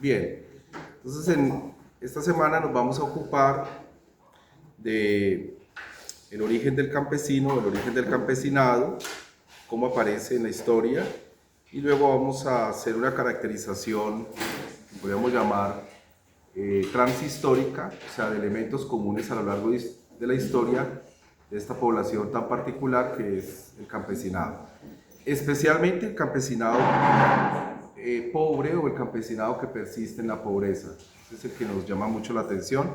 Bien, entonces en esta semana nos vamos a ocupar de el origen del campesino, el origen del campesinado, cómo aparece en la historia, y luego vamos a hacer una caracterización que podríamos llamar transhistórica, o sea, de elementos comunes a lo largo de la historia de esta población tan particular que es el campesinado. Especialmente el campesinado pobre o el campesinado que persiste en la pobreza. Ese es el que nos llama mucho la atención,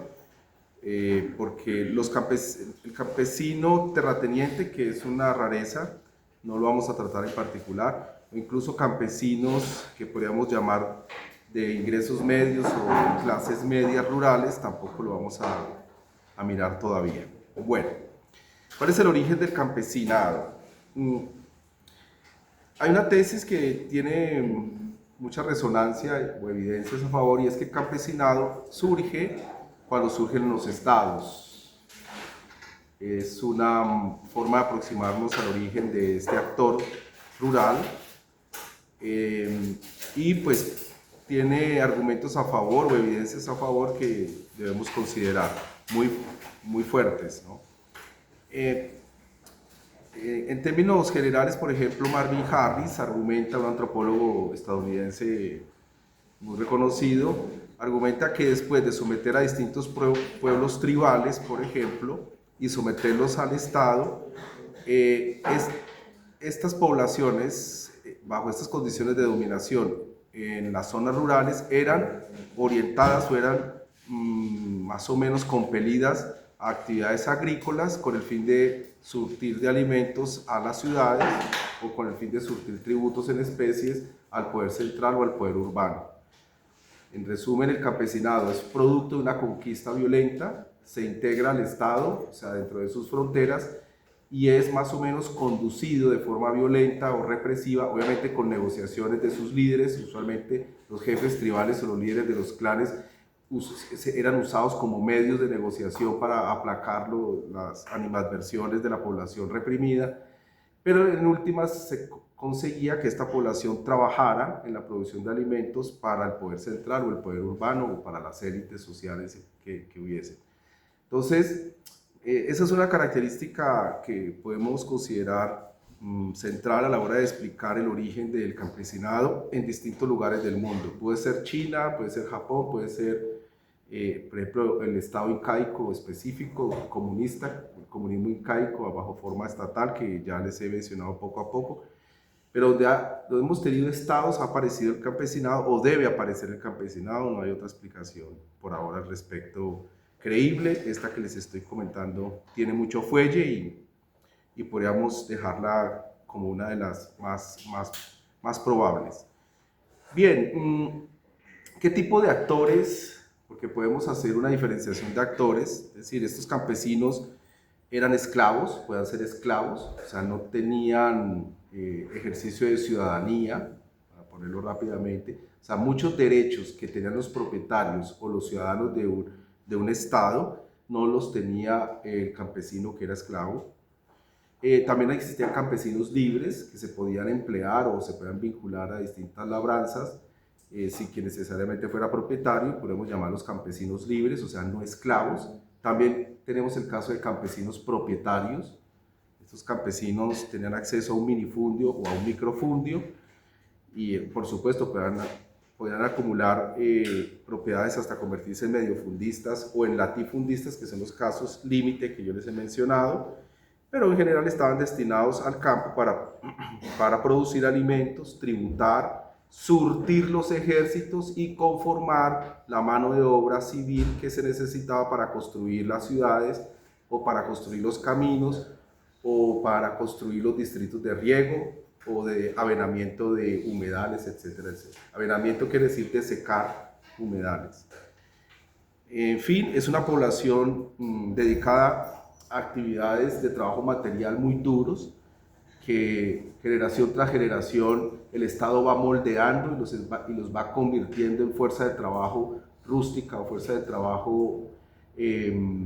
porque el campesino terrateniente, que es una rareza, no lo vamos a tratar en particular, o incluso campesinos que podríamos llamar de ingresos medios o clases medias rurales, tampoco lo vamos a mirar todavía. Bueno, ¿cuál es el origen del campesinado? Hay una tesis que tiene mucha resonancia o evidencias a favor, y es que el campesinado surge cuando surgen los estados. Es una forma de aproximarnos al origen de este actor rural, y pues tiene argumentos a favor o evidencias a favor que debemos considerar muy fuertes, ¿no? En términos generales, por ejemplo, Marvin Harris argumenta, un antropólogo estadounidense muy reconocido, argumenta que después de someter a distintos pueblos tribales, por ejemplo, y someterlos al Estado, estas poblaciones, bajo estas condiciones de dominación en las zonas rurales, eran orientadas o eran más o menos compelidas a actividades agrícolas con el fin de surtir de alimentos a las ciudades o con el fin de surtir tributos en especies al poder central o al poder urbano. En resumen, el campesinado es producto de una conquista violenta, se integra al Estado, o sea, dentro de sus fronteras, y es más o menos conducido de forma violenta o represiva, obviamente con negociaciones de sus líderes. Usualmente los jefes tribales o los líderes de los clanes eran usados como medios de negociación para aplacar las animadversiones de la población reprimida, pero en últimas se conseguía que esta población trabajara en la producción de alimentos para el poder central o el poder urbano o para las élites sociales que hubiesen. Entonces, esa es una característica que podemos considerar central a la hora de explicar el origen del campesinado en distintos lugares del mundo. Puede ser China, puede ser Japón, puede ser, por ejemplo, el estado incaico específico, comunista, el comunismo incaico bajo forma estatal, que ya les he mencionado poco a poco. Pero donde hemos tenido estados ha aparecido el campesinado, o debe aparecer el campesinado. No hay otra explicación por ahora al respecto creíble. Esta que les estoy comentando tiene mucho fuelle y podríamos dejarla como una de las más probables. Bien, ¿qué tipo de actores? Porque podemos hacer una diferenciación de actores, es decir, estos campesinos eran esclavos, pueden ser esclavos, o sea, no tenían ejercicio de ciudadanía, para ponerlo rápidamente, o sea, muchos derechos que tenían los propietarios o los ciudadanos de un estado no los tenía el campesino que era esclavo. También existían campesinos libres que se podían emplear o se podían vincular a distintas labranzas, sin que necesariamente fuera propietario. Podemos llamarlos campesinos libres, o sea, no esclavos. También tenemos el caso de campesinos propietarios. Estos campesinos tenían acceso a un minifundio o a un microfundio y, por supuesto, podían acumular propiedades hasta convertirse en mediofundistas o en latifundistas, que son los casos límite que yo les he mencionado, pero en general estaban destinados al campo para producir alimentos, tributar, surtir los ejércitos y conformar la mano de obra civil que se necesitaba para construir las ciudades o para construir los caminos o para construir los distritos de riego o de avenamiento de humedales, etcétera, etcétera. Avenamiento quiere decir desecar humedales. En fin, es una población dedicada a actividades de trabajo material muy duros, que generación tras generación el Estado va moldeando y los va convirtiendo en fuerza de trabajo rústica o fuerza de trabajo de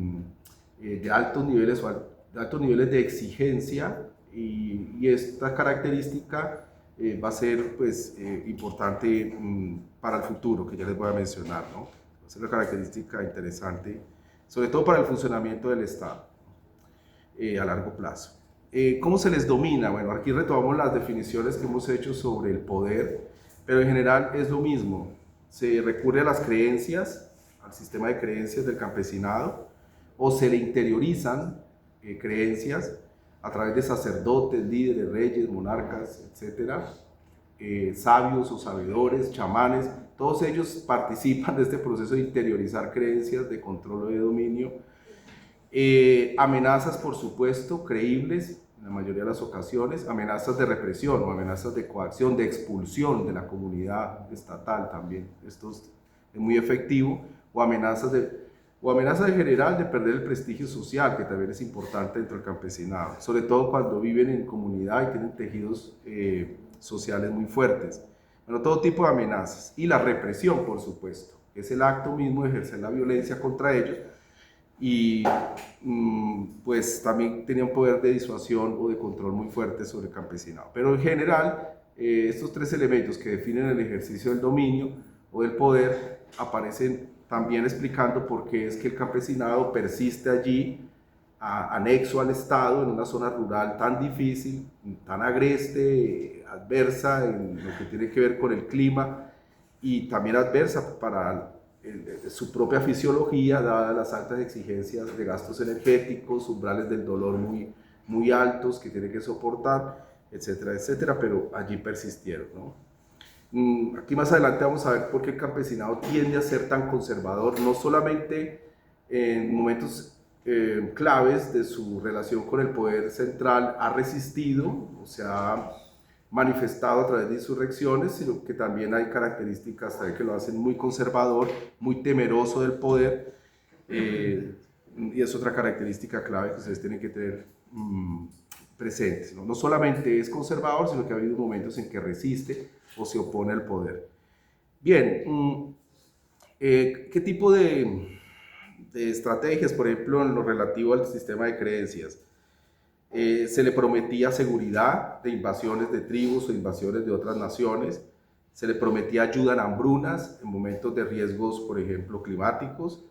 altos niveles de exigencia, y esta característica va a ser pues, importante para el futuro, que ya les voy a mencionar, ¿no? Va a ser una característica interesante, sobre todo para el funcionamiento del Estado a largo plazo. ¿Cómo se les domina? Bueno, aquí retomamos las definiciones que hemos hecho sobre el poder, pero en general es lo mismo. Se recurre a las creencias, al sistema de creencias del campesinado, o se le interiorizan creencias a través de sacerdotes, líderes, reyes, monarcas, etcétera, sabios o sabedores, chamanes. Todos ellos participan de este proceso de interiorizar creencias, de control o de dominio. Amenazas, por supuesto, creíbles en la mayoría de las ocasiones, amenazas de represión o amenazas de coacción, de expulsión de la comunidad estatal también, esto es muy efectivo, o amenazas en general de perder el prestigio social, que también es importante dentro del campesinado, sobre todo cuando viven en comunidad y tienen tejidos sociales muy fuertes. Bueno, todo tipo de amenazas, y la represión, por supuesto, que es el acto mismo de ejercer la violencia contra ellos, y pues también tenía un poder de disuasión o de control muy fuerte sobre el campesinado. Pero en general, estos tres elementos que definen el ejercicio del dominio o del poder aparecen también explicando por qué es que el campesinado persiste allí, anexo al Estado, en una zona rural tan difícil, tan agreste, adversa en lo que tiene que ver con el clima, y también adversa para su propia fisiología, dadas las altas exigencias de gastos energéticos, umbrales del dolor muy altos que tiene que soportar, etcétera, etcétera, pero allí persistieron, ¿no? Aquí más adelante vamos a ver por qué el campesinado tiende a ser tan conservador, no solamente en momentos claves de su relación con el poder central ha resistido, o sea, manifestado a través de insurrecciones, sino que también hay características también que lo hacen muy conservador, muy temeroso del poder, y es otra característica clave que ustedes tienen que tener presentes, ¿no? No solamente es conservador, sino que ha habido momentos en que resiste o se opone al poder. Bien, ¿qué tipo de estrategias, por ejemplo, en lo relativo al sistema de creencias? Se le prometía seguridad de invasiones de tribus o invasiones de otras naciones, se le prometía ayuda en hambrunas, en momentos de riesgos, por ejemplo, climáticos,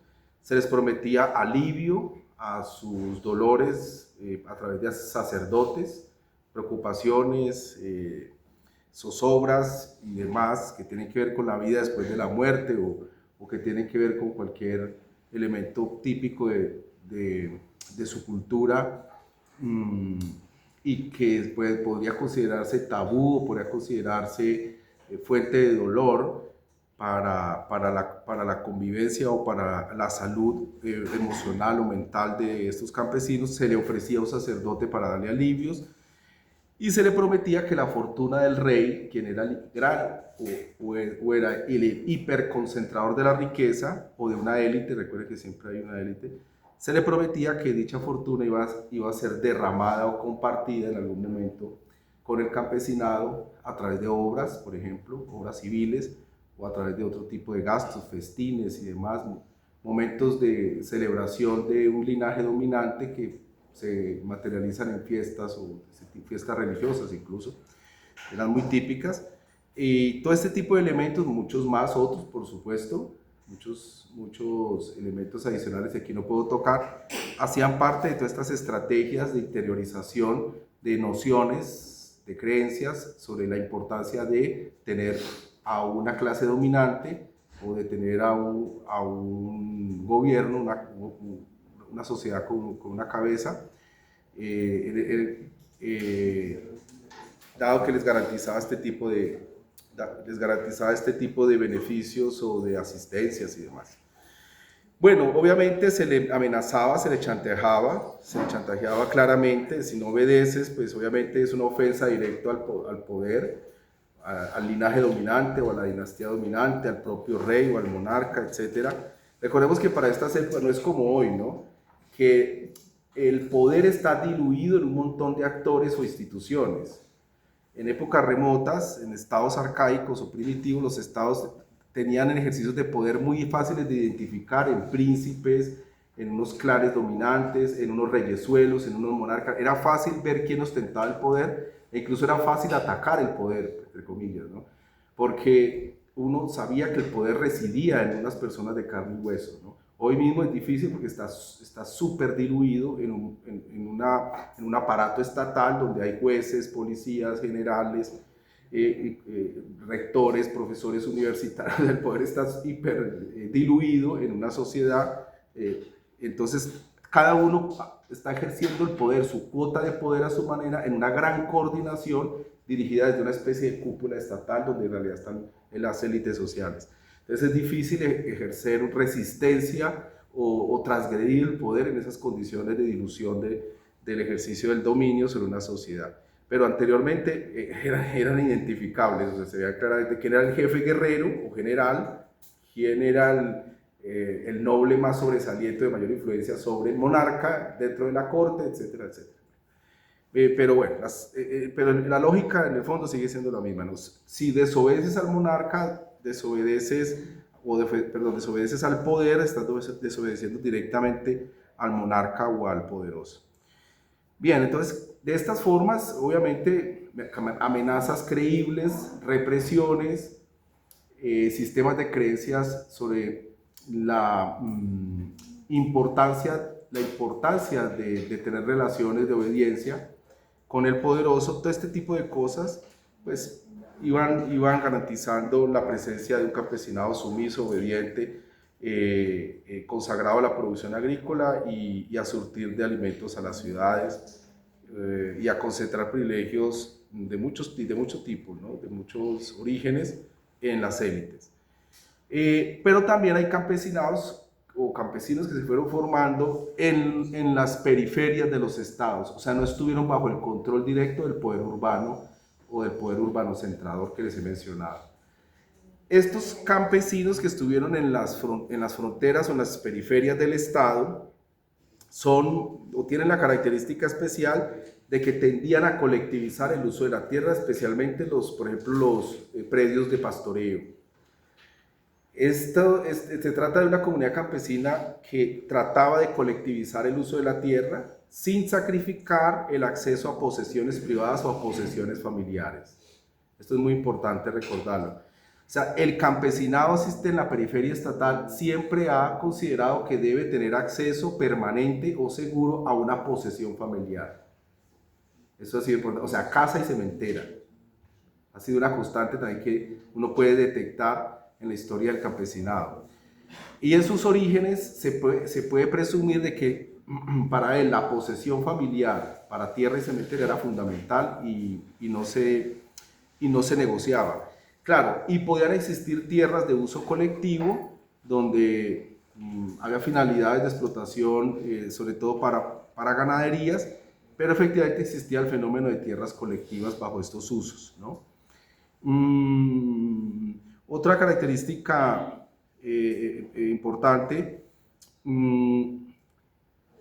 se les prometía alivio a sus dolores a través de sacerdotes, preocupaciones, zozobras y demás que tienen que ver con la vida después de la muerte o que tienen que ver con cualquier elemento típico de su cultura, y que pues, podría considerarse tabú, podría considerarse fuente de dolor para la convivencia o para la salud emocional o mental de estos campesinos. Se le ofrecía a un sacerdote para darle alivios y se le prometía que la fortuna del rey, quien era el gran o era el hiperconcentrador de la riqueza o de una élite, recuerden que siempre hay una élite, se le prometía que dicha fortuna iba a ser derramada o compartida en algún momento con el campesinado a través de obras, por ejemplo, obras civiles, o a través de otro tipo de gastos, festines y demás, momentos de celebración de un linaje dominante que se materializan en fiestas o fiestas religiosas incluso, eran muy típicas. Y todo este tipo de elementos, muchos más otros, por supuesto, muchos elementos adicionales que aquí no puedo tocar, hacían parte de todas estas estrategias de interiorización de nociones, de creencias sobre la importancia de tener a una clase dominante o de tener a un gobierno, una sociedad con una cabeza, dado que les garantizaba este tipo de beneficios o de asistencias y demás. Bueno, obviamente se le amenazaba, se le chantajeaba claramente. Si no obedeces, pues obviamente es una ofensa directa al poder, al linaje dominante o a la dinastía dominante, al propio rey o al monarca, etc. Recordemos que para estas épocas no es como hoy, ¿no? Que el poder está diluido en un montón de actores o instituciones. En épocas remotas, en estados arcaicos o primitivos, los estados tenían ejercicios de poder muy fáciles de identificar en príncipes, en unos clanes dominantes, en unos reyesuelos, en unos monarcas. Era fácil ver quién ostentaba el poder e incluso era fácil atacar el poder, entre comillas, ¿no? Porque uno sabía que el poder residía en unas personas de carne y hueso, ¿no? Hoy mismo es difícil porque está súper diluido en un aparato estatal donde hay jueces, policías, generales, rectores, profesores universitarios. El poder está hiper diluido en una sociedad. Entonces, cada uno está ejerciendo el poder, su cuota de poder a su manera, en una gran coordinación dirigida desde una especie de cúpula estatal donde en realidad están las élites sociales. Entonces es difícil ejercer resistencia o transgredir el poder en esas condiciones de dilución del ejercicio del dominio sobre una sociedad. Pero anteriormente eran identificables, o sea, se veía claramente quién era el jefe guerrero o general, quién era el noble más sobresaliente de mayor influencia sobre el monarca dentro de la corte, etcétera, etcétera. Pero bueno, pero la lógica en el fondo sigue siendo la misma, ¿no? Si desobedeces al monarca, desobedeces al poder, estás desobedeciendo directamente al monarca o al poderoso. Bien, entonces, de estas formas, obviamente, amenazas creíbles, represiones, sistemas de creencias sobre la importancia de tener relaciones de obediencia con el poderoso, todo este tipo de cosas, pues iban garantizando la presencia de un campesinado sumiso, obediente, consagrado a la producción agrícola y a surtir de alimentos a las ciudades y a concentrar privilegios de muchos tipos, ¿no? De muchos orígenes en las élites. Pero también hay campesinados o campesinos que se fueron formando en las periferias de los estados, o sea, no estuvieron bajo el control directo del poder urbano o del poder urbano centrador que les he mencionado. Estos campesinos que estuvieron en las fronteras o en las periferias del estado tienen la característica especial de que tendían a colectivizar el uso de la tierra, especialmente por ejemplo, los predios de pastoreo. Se trata de una comunidad campesina que trataba de colectivizar el uso de la tierra sin sacrificar el acceso a posesiones privadas o a posesiones familiares. Esto es muy importante recordarlo. O sea, el campesinado asiste en la periferia estatal siempre ha considerado que debe tener acceso permanente o seguro a una posesión familiar. Eso ha sido importante. O sea, casa y cementera. Ha sido una constante también que uno puede detectar en la historia del campesinado. Y en sus orígenes se puede presumir de que para él la posesión familiar para tierra y cementerio era fundamental y no se negociaba. Claro, y podían existir tierras de uso colectivo donde había finalidades de explotación, sobre todo para ganaderías, pero efectivamente existía el fenómeno de tierras colectivas bajo estos usos, ¿no? Otra característica importante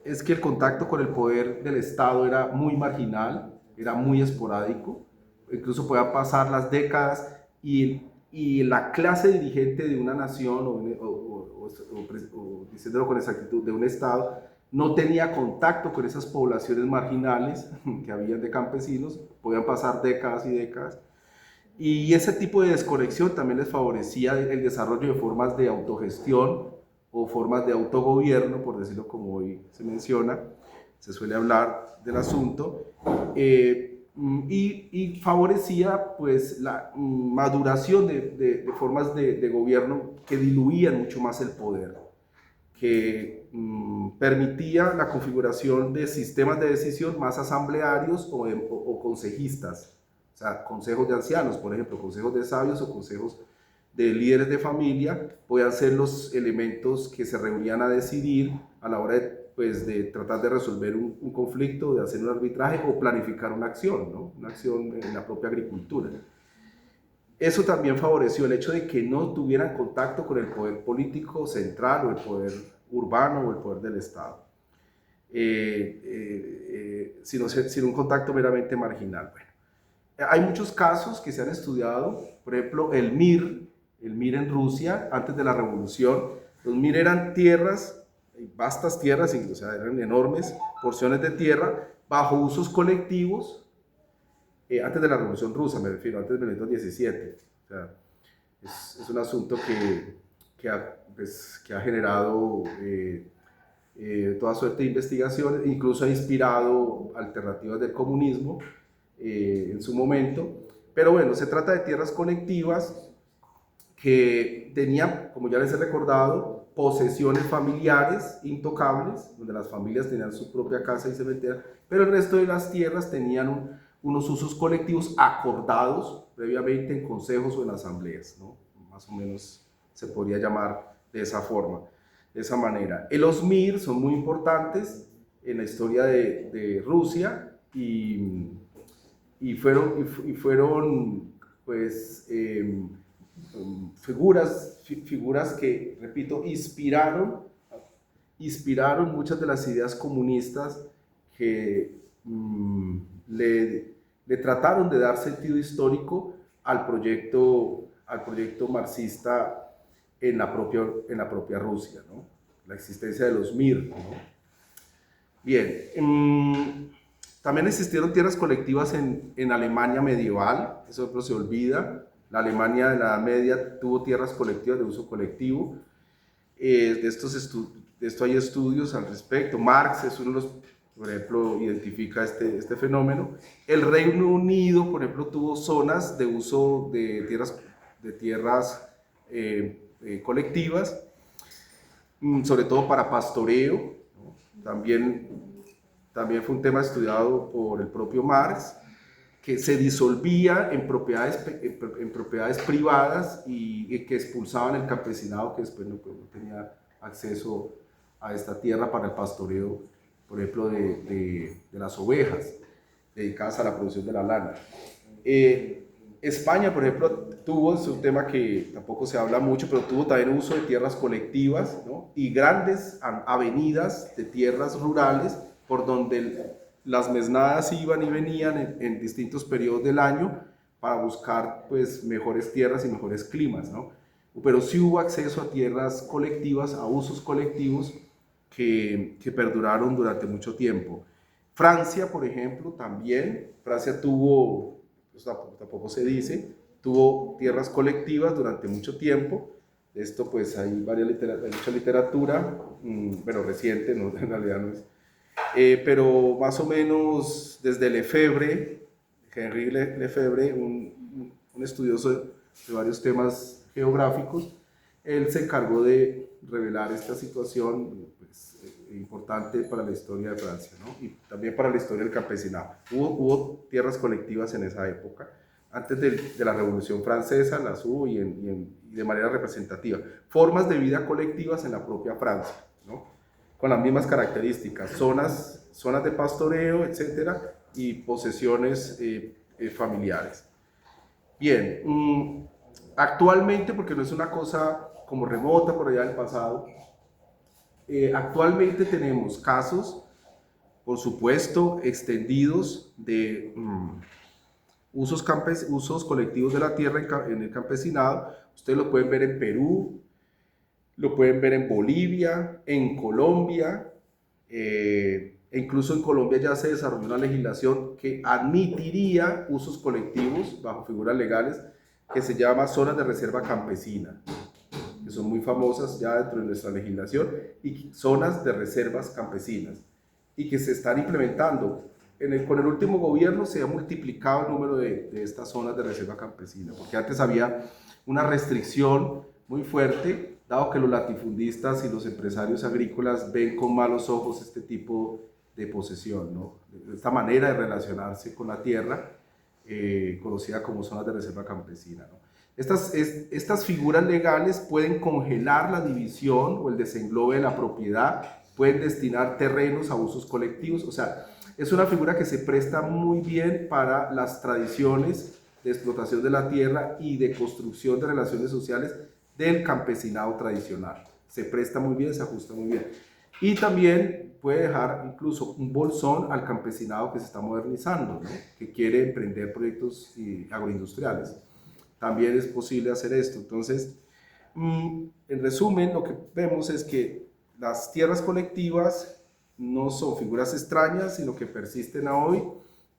es que el contacto con el poder del Estado era muy marginal, era muy esporádico, incluso podían pasar las décadas y la clase dirigente de una nación o diciéndolo con exactitud, de un Estado, no tenía contacto con esas poblaciones marginales que habían de campesinos, podían pasar décadas y décadas. Y ese tipo de desconexión también les favorecía el desarrollo de formas de autogestión o formas de autogobierno, por decirlo como hoy se menciona, se suele hablar del asunto, y favorecía pues la maduración de formas de gobierno que diluían mucho más el poder, que permitía la configuración de sistemas de decisión más asamblearios o consejistas. O sea, consejos de ancianos, por ejemplo, consejos de sabios o consejos de líderes de familia, podían ser los elementos que se reunían a decidir a la hora de tratar de resolver un conflicto, de hacer un arbitraje o planificar una acción, ¿no? Una acción en la propia agricultura. Eso también favoreció el hecho de que no tuvieran contacto con el poder político central o el poder urbano o el poder del Estado, sino un contacto meramente marginal. Bueno, hay muchos casos que se han estudiado, por ejemplo, el Mir en Rusia, antes de la revolución. Los Mir eran tierras, vastas tierras, o sea, eran enormes porciones de tierra bajo usos colectivos, antes de la Revolución Rusa, me refiero, antes de 1917. O sea, es un asunto que ha generado toda suerte de investigaciones, incluso ha inspirado alternativas del comunismo en su momento. Pero bueno, se trata de tierras colectivas que tenían, como ya les he recordado, posesiones familiares intocables, donde las familias tenían su propia casa y cementerio, pero el resto de las tierras tenían unos usos colectivos acordados previamente en consejos o en asambleas, ¿no? Más o menos se podría llamar de esa forma, de esa manera. Los MIR son muy importantes en la historia de Rusia y fueron pues, figuras que, repito, inspiraron muchas de las ideas comunistas que le trataron de dar sentido histórico al proyecto marxista en la propia Rusia, ¿no? La existencia de los MIR, ¿no? Bien, también existieron tierras colectivas en Alemania medieval, eso no se olvida. La Alemania de la Edad Media tuvo tierras colectivas de uso colectivo. De esto hay estudios al respecto. Marx es uno de los, por ejemplo, identifica este fenómeno. El Reino Unido, por ejemplo, tuvo zonas de uso de tierras colectivas, sobre todo para pastoreo, ¿no? También fue un tema estudiado por el propio Marx, que se disolvía en propiedades privadas y que expulsaban el campesinado que después no tenía acceso a esta tierra para el pastoreo, por ejemplo, de las ovejas dedicadas a la producción de la lana. España, por ejemplo, es un tema que tampoco se habla mucho, pero tuvo también uso de tierras colectivas, ¿no? Y grandes avenidas de tierras rurales por donde las mesnadas iban y venían en distintos periodos del año para buscar pues mejores tierras y mejores climas, ¿no? Pero sí hubo acceso a tierras colectivas, a usos colectivos que perduraron durante mucho tiempo. Francia, por ejemplo, también, Francia tuvo, pues tampoco se dice, tuvo tierras colectivas durante mucho tiempo. De esto pues hay mucha literatura, pero reciente, ¿no? En realidad no es. Pero más o menos desde Lefebvre, Henri Lefebvre, un estudioso de varios temas geográficos, él se encargó de revelar esta situación pues, importante para la historia de Francia, ¿no? Y también para la historia del campesinado. Hubo tierras colectivas en esa época, antes de la Revolución Francesa las hubo y de manera representativa. Formas de vida colectivas en la propia Francia, ¿no? Con las mismas características, zonas de pastoreo, etcétera, y posesiones familiares. Bien, actualmente, porque no es una cosa como remota por allá del pasado, actualmente tenemos casos, por supuesto, extendidos de usos colectivos de la tierra en el campesinado. Ustedes lo pueden ver en Perú, lo pueden ver en Bolivia, en Colombia, e incluso en Colombia ya se desarrolló una legislación que admitiría usos colectivos bajo figuras legales que se llama zonas de reserva campesina, que son muy famosas ya dentro de nuestra legislación, y zonas de reservas campesinas, y que se están implementando. Con el último gobierno se ha multiplicado el número de estas zonas de reserva campesina, porque antes había una restricción muy fuerte, dado que los latifundistas y los empresarios agrícolas ven con malos ojos este tipo de posesión, ¿no? Esta manera de relacionarse con la tierra, conocida como zonas de reserva campesina, ¿no? Estas figuras legales pueden congelar la división o el desenglobe de la propiedad, pueden destinar terrenos a usos colectivos, o sea, es una figura que se presta muy bien para las tradiciones de explotación de la tierra y de construcción de relaciones sociales del campesinado tradicional. Se presta muy bien, se ajusta muy bien. Y también puede dejar incluso un bolsón al campesinado que se está modernizando, ¿no? Que quiere emprender proyectos agroindustriales. También es posible hacer esto. Entonces, en resumen, lo que vemos es que las tierras colectivas no son figuras extrañas, sino que persisten a hoy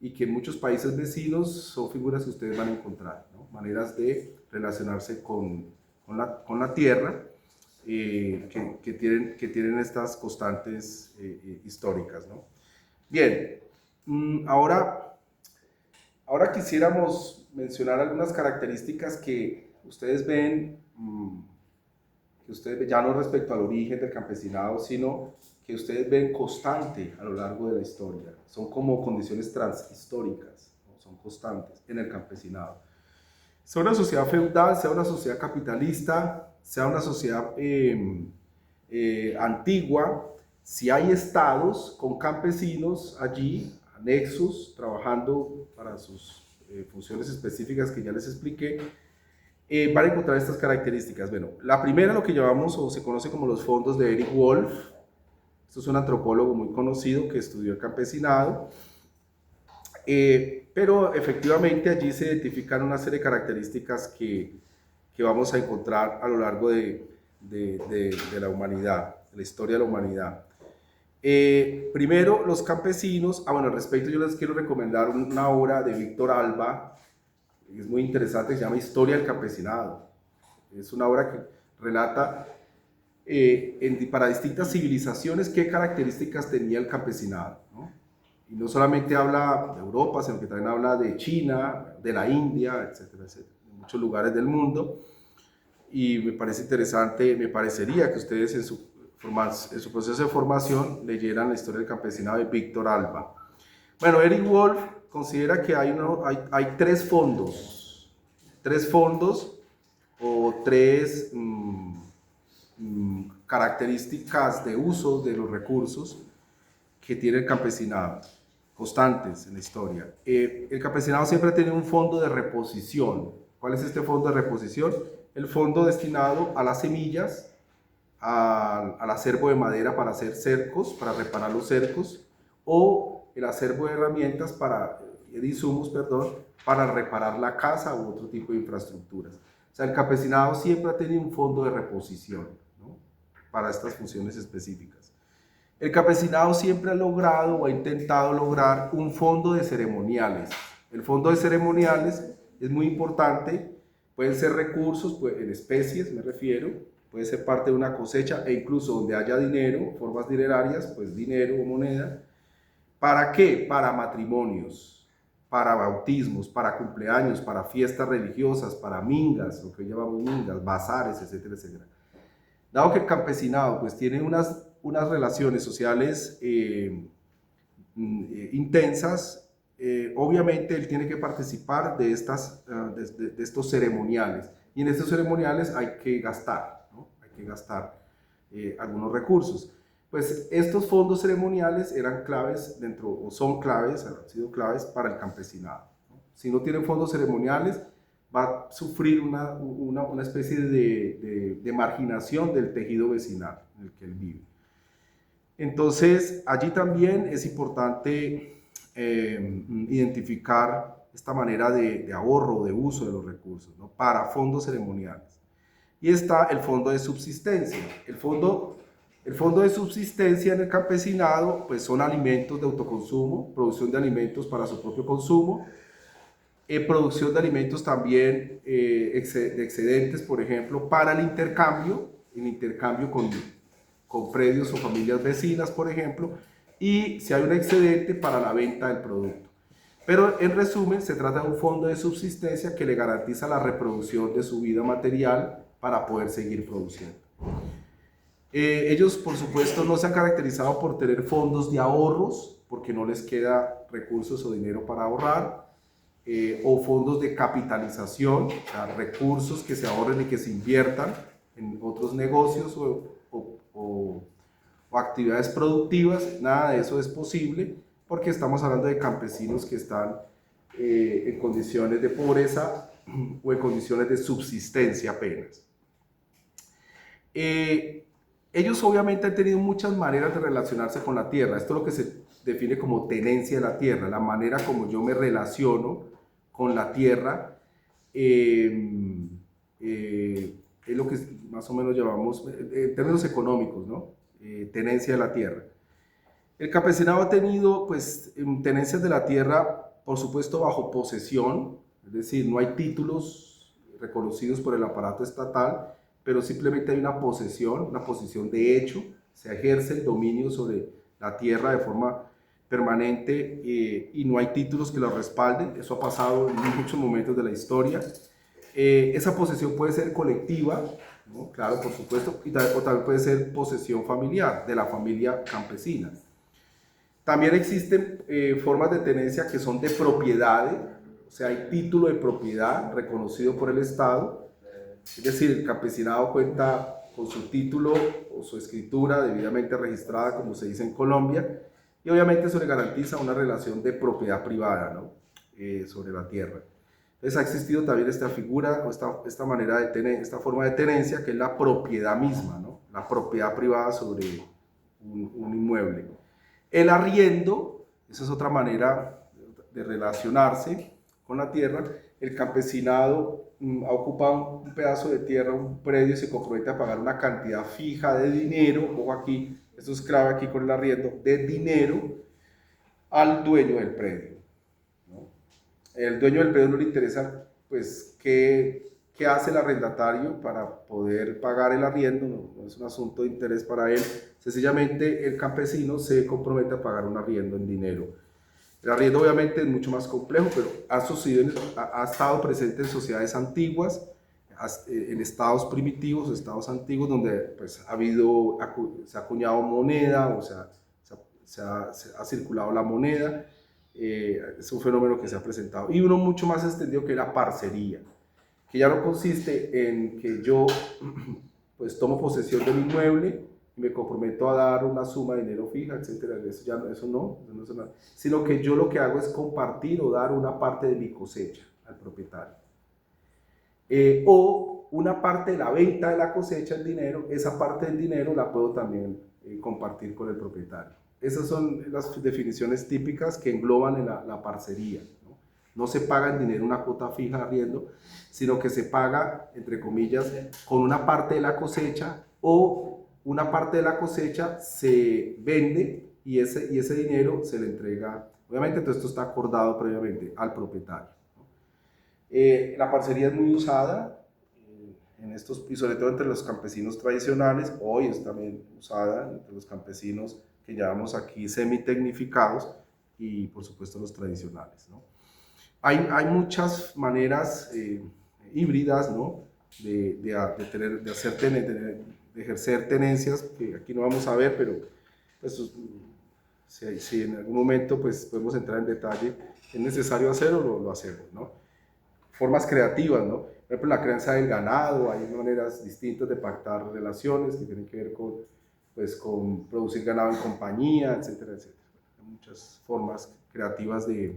y que en muchos países vecinos son figuras que ustedes van a encontrar, ¿no? Maneras de relacionarse con la tierra que tienen estas constantes históricas, ¿no? Bien, ahora quisiéramos mencionar algunas características que ustedes ven, ya no respecto al origen del campesinado, sino que ustedes ven constante a lo largo de la historia. Son como condiciones transhistóricas, ¿no? Son constantes en el campesinado. Sea una sociedad feudal, sea una sociedad capitalista, sea una sociedad antigua, si hay estados con campesinos allí, anexos, trabajando para sus funciones específicas que ya les expliqué, van a encontrar estas características. Bueno, la primera, lo que llamamos o se conoce como los fondos de Eric Wolf. Esto es un antropólogo muy conocido que estudió el campesinado. Pero efectivamente allí se identifican una serie de características que vamos a encontrar a lo largo de la humanidad, de la historia de la humanidad. Primero, los campesinos. Bueno, al respecto yo les quiero recomendar una obra de Víctor Alba, que es muy interesante, se llama Historia del Campesinado. Es una obra que relata para distintas civilizaciones qué características tenía el campesinado, ¿no? Y no solamente habla de Europa, sino que también habla de China, de la India, etcétera, etcétera, de muchos lugares del mundo. Y me parece interesante, me parecería que ustedes en su proceso de formación leyeran la historia del campesinado de Víctor Alba. Bueno, Eric Wolf considera que hay tres fondos o tres características de uso de los recursos que tiene el campesinado, constantes en la historia. El campesinado siempre tiene un fondo de reposición. ¿Cuál es este fondo de reposición? El fondo destinado a las semillas, al acervo de madera para hacer cercos, para reparar los cercos, o el acervo de herramientas de insumos, para reparar la casa u otro tipo de infraestructuras. O sea, el campesinado siempre ha tenido un fondo de reposición, ¿no? Para estas funciones específicas. El campesinado siempre ha logrado o ha intentado lograr un fondo de ceremoniales. El fondo de ceremoniales es muy importante, pueden ser recursos, en especies me refiero, puede ser parte de una cosecha e incluso donde haya dinero, formas dinerarias, pues dinero o moneda. ¿Para qué? Para matrimonios, para bautismos, para cumpleaños, para fiestas religiosas, para mingas, lo que llamamos mingas, bazares, etcétera, etcétera. Dado que el campesinado pues tiene unas relaciones sociales intensas, obviamente él tiene que participar de estos ceremoniales, y en estos ceremoniales hay que gastar, ¿no? Hay que gastar algunos recursos. Pues estos fondos ceremoniales eran claves o son claves, han sido claves para el campesinado, ¿no? Si no tienen fondos ceremoniales, va a sufrir una especie de marginación del tejido vecinal en el que él vive. Entonces, allí también es importante identificar esta manera de ahorro, de uso de los recursos, ¿no? Para fondos ceremoniales. Y está el fondo de subsistencia. El fondo de subsistencia en el campesinado pues son alimentos de autoconsumo, producción de alimentos para su propio consumo, producción de alimentos también de excedentes, por ejemplo, para el intercambio con predios o familias vecinas, por ejemplo, y si hay un excedente para la venta del producto. Pero en resumen, se trata de un fondo de subsistencia que le garantiza la reproducción de su vida material para poder seguir produciendo. Ellos, por supuesto, no se han caracterizado por tener fondos de ahorros, porque no les queda recursos o dinero para ahorrar, o fondos de capitalización, o sea, recursos que se ahorren y que se inviertan en otros negocios o actividades productivas. Nada de eso es posible, porque estamos hablando de campesinos que están en condiciones de pobreza o en condiciones de subsistencia apenas. Ellos obviamente han tenido muchas maneras de relacionarse con la tierra. Esto es lo que se define como tenencia de la tierra, la manera como yo me relaciono con la tierra, es lo que más o menos llamamos, en términos económicos, ¿no? Tenencia de la tierra. El campesinado ha tenido pues tenencias de la tierra por supuesto bajo posesión, es decir, no hay títulos reconocidos por el aparato estatal, pero simplemente hay una posición de hecho, se ejerce el dominio sobre la tierra de forma permanente y no hay títulos que lo respalden. Eso ha pasado en muchos momentos de la historia. Esa posesión puede ser colectiva, ¿no? Claro, por supuesto, o también puede ser posesión familiar, de la familia campesina. También existen formas de tenencia que son de propiedad, o sea, hay título de propiedad reconocido por el Estado, es decir, el campesinado cuenta con su título o su escritura debidamente registrada, como se dice en Colombia, y obviamente eso le garantiza una relación de propiedad privada, ¿no? Sobre la tierra. Entonces ha existido también esta figura, o esta manera de tener, esta forma de tenencia, que es la propiedad misma, ¿no? La propiedad privada sobre un inmueble. El arriendo, esa es otra manera de relacionarse con la tierra. El campesinado ha ocupado un pedazo de tierra, un predio, y se compromete a pagar una cantidad fija de dinero, ojo aquí, esto es clave aquí con el arriendo, de dinero al dueño del predio, ¿no? El dueño del predio no le interesa, pues, qué hace el arrendatario para poder pagar el arriendo, no es un asunto de interés para él, sencillamente el campesino se compromete a pagar un arriendo en dinero. El arriendo obviamente es mucho más complejo, pero ha estado presente en sociedades antiguas, en estados primitivos, estados antiguos, donde pues, se ha acuñado moneda, o sea, se ha circulado la moneda. Es un fenómeno que se ha presentado. Y uno mucho más extendido, que es la parcería, que ya no consiste en que yo pues tomo posesión del inmueble y me comprometo a dar una suma de dinero fija, etcétera. Eso no es nada. Sino que yo lo que hago es compartir o dar una parte de mi cosecha al propietario. O una parte de la venta de la cosecha en dinero, esa parte del dinero la puedo también compartir con el propietario. Esas son las definiciones típicas que engloban en la parcería. No se paga en dinero una cuota fija de arriendo, sino que se paga, entre comillas, con una parte de la cosecha, o una parte de la cosecha se vende y ese dinero se le entrega, obviamente todo esto está acordado previamente al propietario. La parcería es muy usada y sobre todo entre los campesinos tradicionales, hoy es también usada entre los campesinos que llamamos aquí semitecnificados y por supuesto los tradicionales, ¿no? Hay muchas maneras híbridas, ¿no? de ejercer tenencias, que aquí no vamos a ver, pero pues, si en algún momento pues, podemos entrar en detalle, es necesario hacerlo, lo hacemos, ¿no? Formas creativas, ¿no? Por ejemplo, la crianza del ganado, hay maneras distintas de pactar relaciones que tienen que ver con producir ganado en compañía, etcétera, etcétera. Hay muchas formas creativas de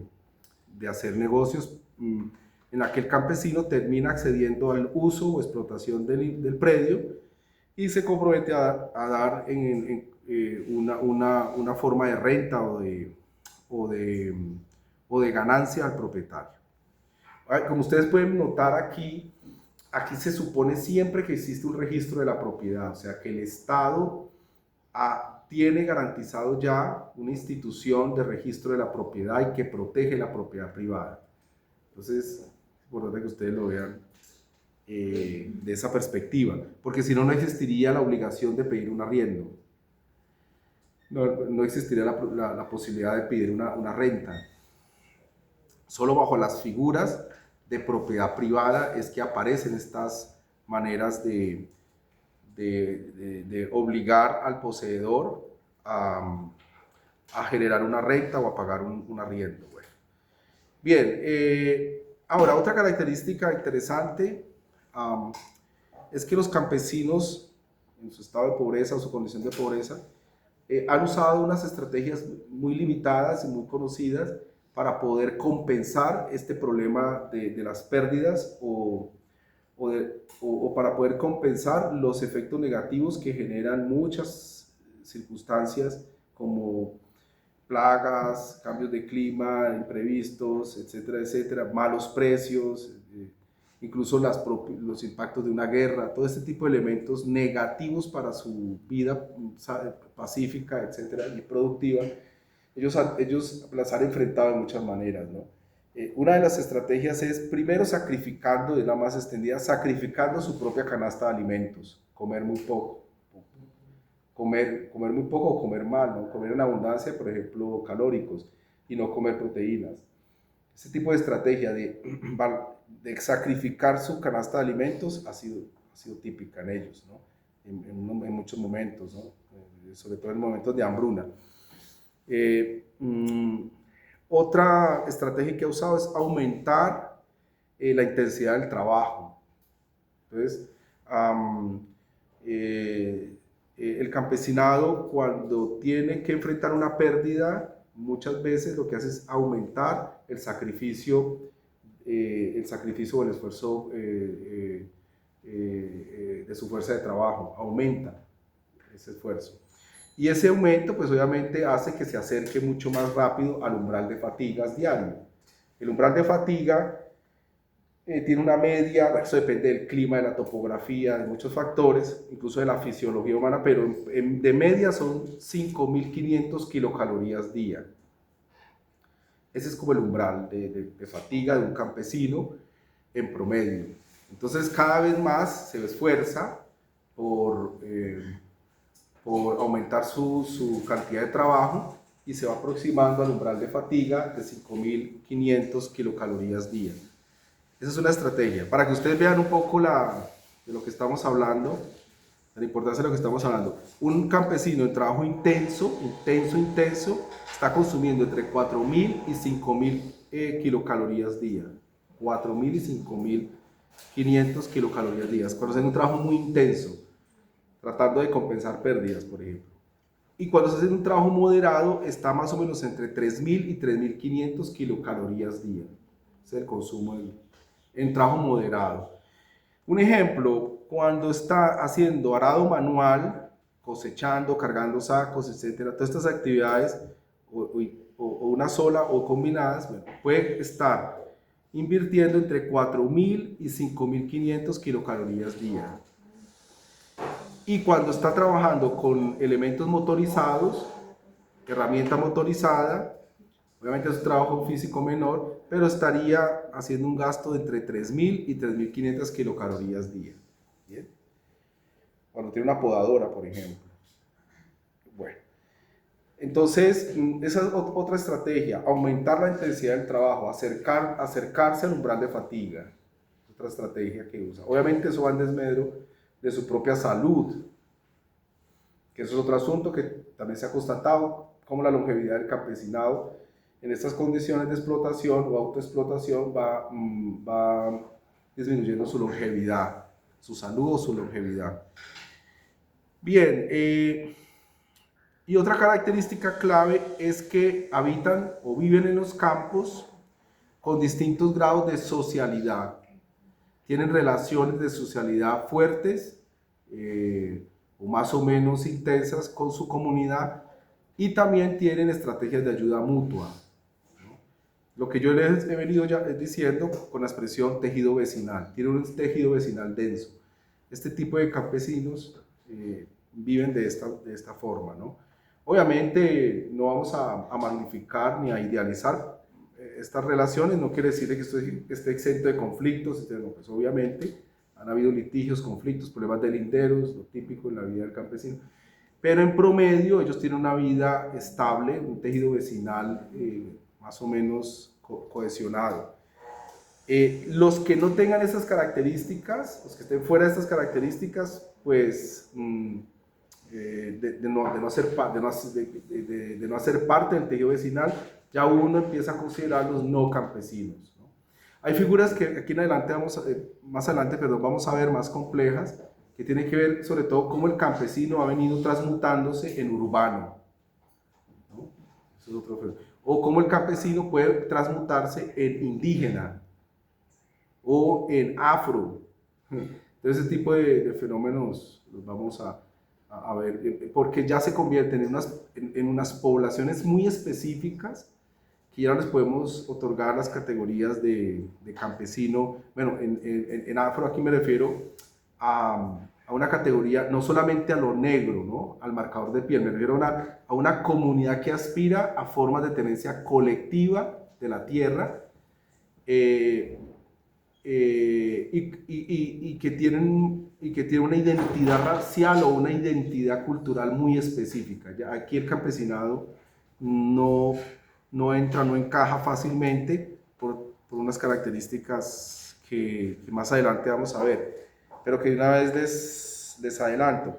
hacer negocios en la que el campesino termina accediendo al uso o explotación del predio y se compromete a dar una forma de renta o de ganancia al propietario. Como ustedes pueden notar aquí se supone siempre que existe un registro de la propiedad, o sea que el Estado tiene garantizado ya una institución de registro de la propiedad y que protege la propiedad privada. Entonces, es importante que ustedes lo vean de esa perspectiva, porque si no, no existiría la obligación de pedir un arriendo, no existiría la posibilidad de pedir una renta. Solo bajo las figuras de propiedad privada es que aparecen estas maneras de obligar al poseedor a generar una renta o a pagar un arriendo. Bueno. Bien, ahora otra característica interesante es que los campesinos en su estado de pobreza o su condición de pobreza han usado unas estrategias muy limitadas y muy conocidas para poder compensar este problema de las pérdidas o para poder compensar los efectos negativos que generan muchas circunstancias como plagas, cambios de clima imprevistos, etcétera, etcétera, malos precios, incluso los impactos de una guerra, todo este tipo de elementos negativos para su vida pacífica, etcétera, y productiva, ellos las han enfrentado de muchas maneras, ¿no? Una de las estrategias es, primero, sacrificando, de la más extendida, sacrificando su propia canasta de alimentos, comer muy poco. Comer muy poco o comer mal, ¿no? Comer en abundancia, por ejemplo, calóricos, y no comer proteínas. Ese tipo de estrategia de sacrificar su canasta de alimentos ha sido típica en ellos, ¿no? En muchos momentos, ¿no? Sobre todo en momentos de hambruna. Otra estrategia que ha usado es aumentar la intensidad del trabajo. Entonces, el campesinado, cuando tiene que enfrentar una pérdida, muchas veces lo que hace es aumentar el sacrificio o el esfuerzo de su fuerza de trabajo, aumenta ese esfuerzo. Y ese aumento, pues obviamente hace que se acerque mucho más rápido al umbral de fatigas diario. El umbral de fatiga tiene una media, bueno, eso depende del clima, de la topografía, de muchos factores, incluso de la fisiología humana, pero de media son 5.500 kilocalorías día. Ese es como el umbral de fatiga de un campesino en promedio. Entonces cada vez más se esfuerza por aumentar su cantidad de trabajo y se va aproximando al umbral de fatiga de 5.500 kilocalorías día. Esa es una estrategia, para que ustedes vean un poco de lo que estamos hablando, la importancia de lo que estamos hablando. Un campesino en trabajo intenso, está consumiendo entre 4.000 y 5.000 kilocalorías día. 4.000 y 5.500 kilocalorías día. Cuando se hace un trabajo muy intenso, tratando de compensar pérdidas, por ejemplo. Y cuando se hace un trabajo moderado, está más o menos entre 3.000 y 3.500 kilocalorías día. Ese es el consumo en trabajo moderado. Un ejemplo, cuando está haciendo arado manual, cosechando, cargando sacos, etcétera, todas estas actividades, o una sola o combinadas, bueno, puede estar invirtiendo entre 4.000 y 5.500 kilocalorías día. Y cuando está trabajando con elementos motorizados, herramienta motorizada, obviamente es un trabajo físico menor, pero estaría haciendo un gasto de entre 3.000 y 3.500 kilocalorías día. ¿Bien? Cuando tiene una podadora, por ejemplo. Bueno, entonces esa es otra estrategia, aumentar la intensidad del trabajo, acercarse al umbral de fatiga. Otra estrategia que usa. Obviamente eso va en desmedro de su propia salud, que eso es otro asunto que también se ha constatado, como la longevidad del campesinado en estas condiciones de explotación o autoexplotación va disminuyendo su longevidad, su salud o su longevidad. Bien, y otra característica clave es que habitan o viven en los campos con distintos grados de socialidad. Tienen relaciones de socialidad fuertes o más o menos intensas con su comunidad y también tienen estrategias de ayuda mutua. Lo que yo les he venido ya diciendo con la expresión tejido vecinal, tiene un tejido vecinal denso. Este tipo de campesinos viven de esta forma, ¿no? Obviamente no vamos a magnificar ni a idealizar estas relaciones, no quiere decir que esto esté exento de conflictos, pues obviamente han habido litigios, conflictos, problemas de linderos, lo típico en la vida del campesino, pero en promedio ellos tienen una vida estable, un tejido vecinal más o menos cohesionado. Los que no tengan esas características, los que estén fuera de estas características, pues de no ser parte del tejido vecinal, ya uno empieza a considerarlos no campesinos, ¿no? Hay figuras que aquí en adelante más adelante vamos a ver más complejas, que tienen que ver sobre todo cómo el campesino ha venido transmutándose en urbano, ¿no? Eso es otro fenómeno. O cómo el campesino puede transmutarse en indígena o en afro. Entonces ese tipo de fenómenos los vamos a ver, porque ya se convierten en unas poblaciones muy específicas que ya no les podemos otorgar las categorías de campesino. Bueno, en afro aquí me refiero a a una categoría, no solamente a lo negro, ¿no? Al marcador de piel, me refiero a una comunidad que aspira a formas de tenencia colectiva de la tierra, y que tienen una identidad racial o una identidad cultural muy específica. Ya aquí el campesinado no entra, no encaja fácilmente por unas características que más adelante vamos a ver, pero que una vez les adelanto.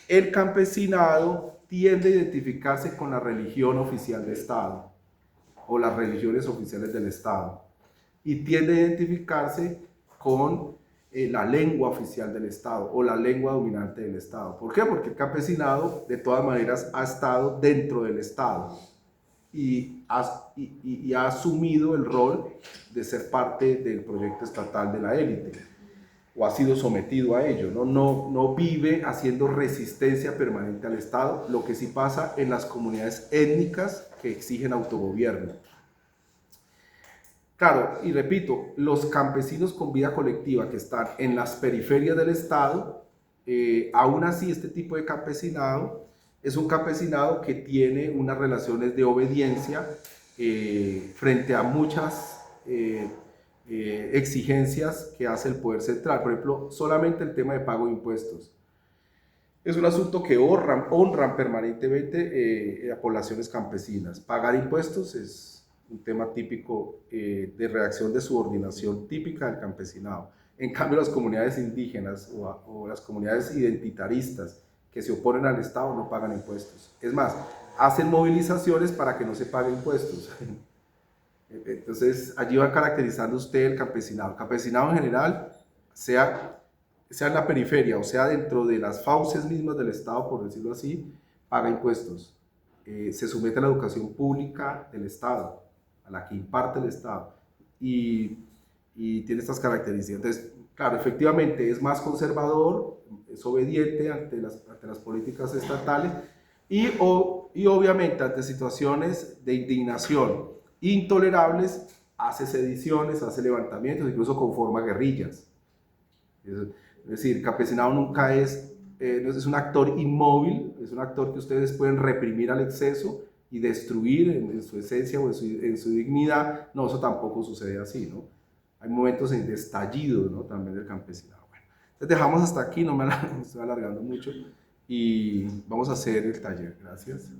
El campesinado tiende a identificarse con la religión oficial del Estado o las religiones oficiales del Estado, y tiende a identificarse con la lengua oficial del Estado o la lengua dominante del Estado. ¿Por qué? Porque el campesinado de todas maneras ha estado dentro del Estado y ha asumido el rol de ser parte del proyecto estatal de la élite, o ha sido sometido a ello, no vive haciendo resistencia permanente al Estado, lo que sí pasa en las comunidades étnicas que exigen autogobierno. Claro, y repito, los campesinos con vida colectiva que están en las periferias del Estado, aún así este tipo de campesinado es un campesinado que tiene unas relaciones de obediencia frente a muchas exigencias que hace el poder central. Por ejemplo, solamente el tema de pago de impuestos. Es un asunto que honran permanentemente a poblaciones campesinas. Pagar impuestos es un tema típico de reacción de subordinación típica del campesinado. En cambio, las comunidades indígenas o las comunidades identitaristas que se oponen al Estado no pagan impuestos. Es más, hacen movilizaciones para que no se paguen impuestos. Entonces, allí va caracterizando usted el campesinado. El campesinado en general, sea en la periferia o sea dentro de las fauces mismas del Estado, por decirlo así, paga impuestos. Se somete a la educación pública del Estado, a la que imparte el Estado, y tiene estas características. Entonces, claro, efectivamente es más conservador, es obediente ante las políticas estatales y obviamente ante situaciones de indignación intolerables hace sediciones, hace levantamientos, incluso conforma guerrillas. Es decir, el campesinado nunca es un actor inmóvil, es un actor que ustedes pueden reprimir al exceso y destruir en su esencia o en su dignidad. No, eso tampoco sucede así, ¿no? Hay momentos de estallido, ¿no? También del campesinado. Bueno, entonces dejamos hasta aquí, no me estoy alargando mucho, y vamos a hacer el taller. Gracias.